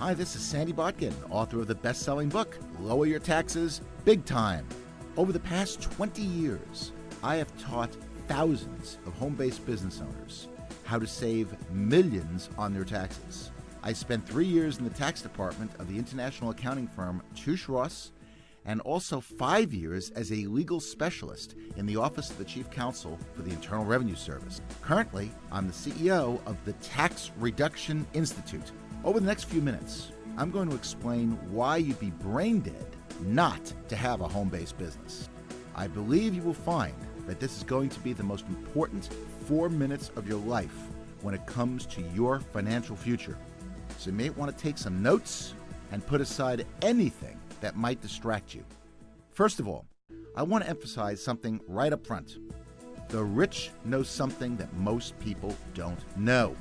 Hi, this is Sandy Botkin, author of the best-selling book, Lower Your Taxes Big Time. Over the past 20 years, I have taught thousands of home-based business owners how to save millions on their taxes. I spent 3 years in the tax department of the international accounting firm Touche Ross, and also 5 years as a legal specialist in the Office of the Chief Counsel for the Internal Revenue Service. Currently, I'm the CEO of the Tax Reduction Institute. Over the next few minutes, I'm going to explain why you'd be brain dead not to have a home-based business. I believe you will find that this is going to be the most important 4 minutes of your life when it comes to your financial future. So you may want to take some notes and put aside anything that might distract you. First of all, I want to emphasize something right up front. The rich know something that most people don't know.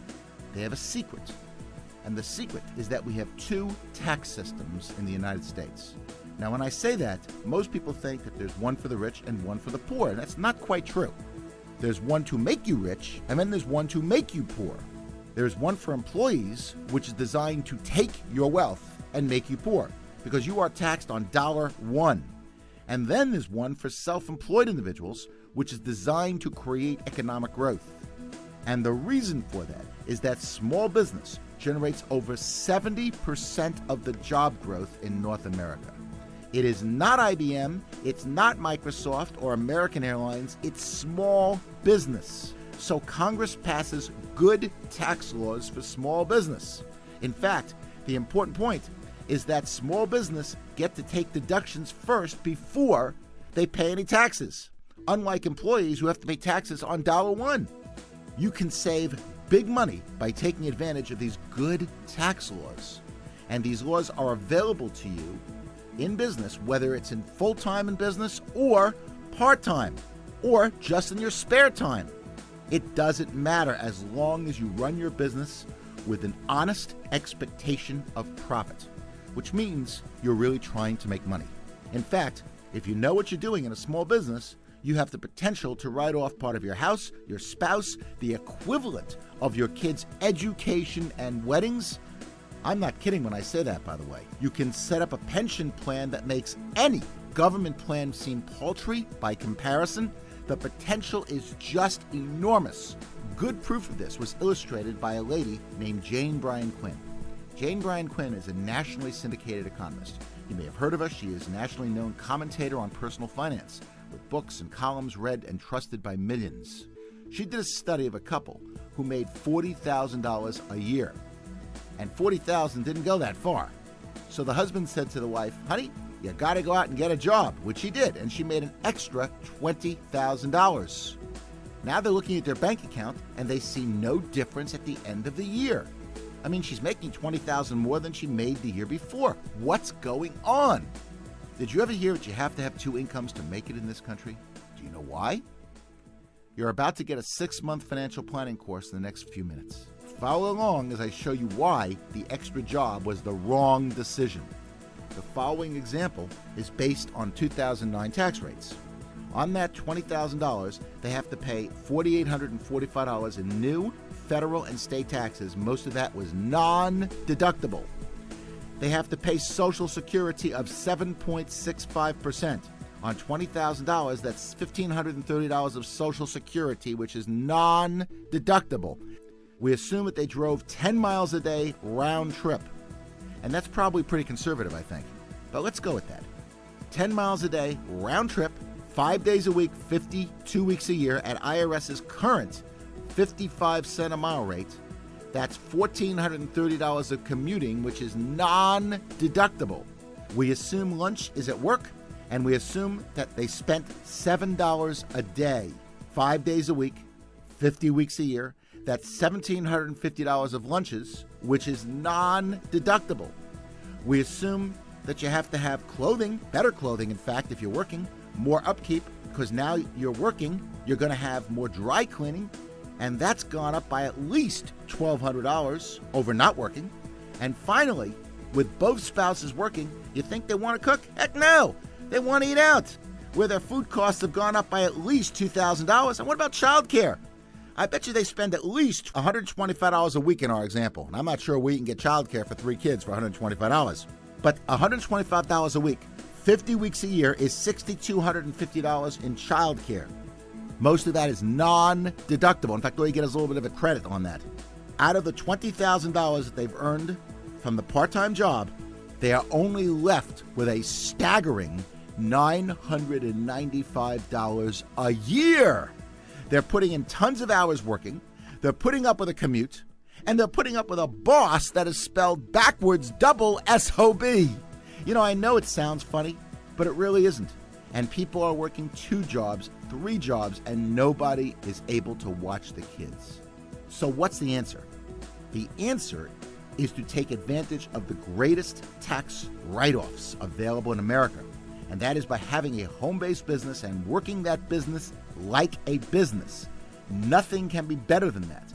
They have a secret. And the secret is that we have 2 tax systems in the United States. Now, when I say that, most people think that there's one for the rich and one for the poor, and that's not quite true. There's one to make you rich, and then there's one to make you poor. There's one for employees, which is designed to take your wealth and make you poor, because you are taxed on $1. And then there's one for self-employed individuals, which is designed to create economic growth. And the reason for that is that small business generates over 70% of the job growth in North America. It is not IBM, it's not Microsoft or American Airlines, it's small business. So Congress passes good tax laws for small business. In fact, the important point is that small business get to take deductions first before they pay any taxes, unlike employees who have to pay taxes on $1. You can save big money by taking advantage of these good tax laws. And these laws are available to you in business, whether it's in full-time in business or part-time or just in your spare time. It doesn't matter as long as you run your business with an honest expectation of profit, which means you're really trying to make money. In fact, if you know what you're doing in a small business, you have the potential to write off part of your house, your spouse, the equivalent of your kids' education and weddings. I'm not kidding when I say that, by the way. You can set up a pension plan that makes any government plan seem paltry by comparison. The potential is just enormous. Good proof of this was illustrated by a lady named Jane Bryan Quinn. Jane Bryan Quinn is a nationally syndicated economist. You may have heard of her. She is a nationally known commentator on personal finance, with books and columns read and trusted by millions. She did a study of a couple who made $40,000 a year. And $40,000 didn't go that far. So the husband said to the wife, honey, you got to go out and get a job, which she did, and she made an extra $20,000. Now they're looking at their bank account, and they see no difference at the end of the year. I mean, she's making $20,000 more than she made the year before. What's going on? Did you ever hear that you have to have 2 incomes to make it in this country? Do you know why? You're about to get a 6-month financial planning course in the next few minutes. Follow along as I show you why the extra job was the wrong decision. The following example is based on 2009 tax rates. On that $20,000, they have to pay $4,845 in new federal and state taxes. Most of that was non-deductible. They have to pay Social Security of 7.65%. On $20,000, that's $1,530 of Social Security, which is non-deductible. We assume that they drove 10 miles a day round trip. And that's probably pretty conservative, I think. But let's go with that. 10 miles a day round trip, 5 days a week, 52 weeks a year at IRS's current 55-cent a mile rate. That's $1,430 of commuting, which is non-deductible. We assume lunch is at work, and we assume that they spent $7 a day, 5 days a week, 50 weeks a year. That's $1,750 of lunches, which is non-deductible. We assume that you have to have clothing, better clothing, in fact, if you're working, more upkeep, because now you're working, you're going to have more dry cleaning, and that's gone up by at least $1,200 over not working. And finally, with both spouses working, you think they want to cook? Heck no! They want to eat out, where their food costs have gone up by at least $2,000. And what about childcare? I bet you they spend at least $125 a week in our example. And I'm not sure we can get childcare for 3 kids for $125. But $125 a week, 50 weeks a year is $6,250 in childcare. Most of that is non-deductible. In fact, all you get is a little bit of a credit on that. Out of the $20,000 that they've earned from the part-time job, they are only left with a staggering $995 a year. They're putting in tons of hours working, they're putting up with a commute, and they're putting up with a boss that is spelled backwards double S-O-B. You know, I know it sounds funny, but it really isn't. And people are working 2 jobs, 3 jobs, and nobody is able to watch the kids. So what's the answer? The answer is to take advantage of the greatest tax write-offs available in America. And that is by having a home-based business and working that business like a business. Nothing can be better than that.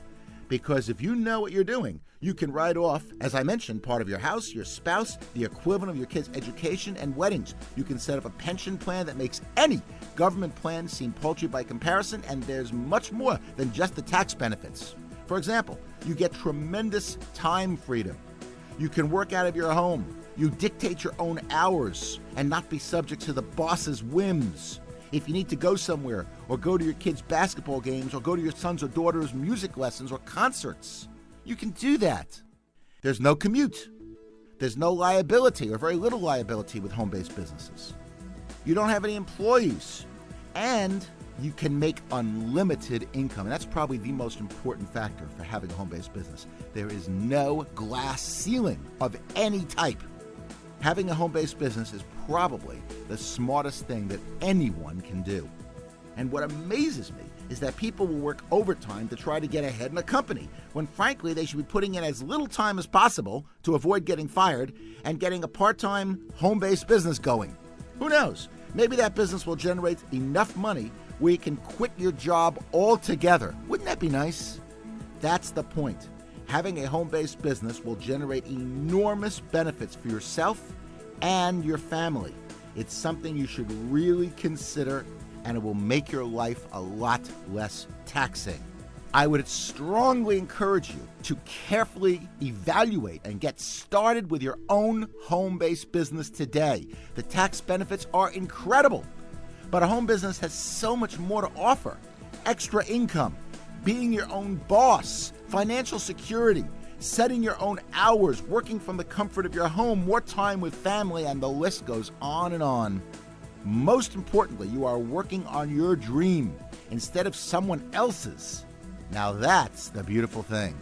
Because if you know what you're doing, you can write off, as I mentioned, part of your house, your spouse, the equivalent of your kids' education and weddings. You can set up a pension plan that makes any government plan seem paltry by comparison, and there's much more than just the tax benefits. For example, you get tremendous time freedom. You can work out of your home. You dictate your own hours and not be subject to the boss's whims. If you need to go somewhere or go to your kids' basketball games or go to your son's or daughter's music lessons or concerts, you can do that. There's no commute. There's no liability or very little liability with home-based businesses. You don't have any employees. And you can make unlimited income. And that's probably the most important factor for having a home-based business. There is no glass ceiling of any type. Having a home-based business is probably the smartest thing that anyone can do. And what amazes me is that people will work overtime to try to get ahead in a company, when frankly they should be putting in as little time as possible to avoid getting fired and getting a part-time home-based business going. Who knows? Maybe that business will generate enough money where you can quit your job altogether. Wouldn't that be nice? That's the point. Having a home-based business will generate enormous benefits for yourself and your family. It's something you should really consider, and it will make your life a lot less taxing. I would strongly encourage you to carefully evaluate and get started with your own home-based business today. The tax benefits are incredible, but a home business has so much more to offer. Extra income, being your own boss, financial security, setting your own hours, working from the comfort of your home, more time with family, and the list goes on and on. Most importantly, you are working on your dream instead of someone else's. Now that's the beautiful thing.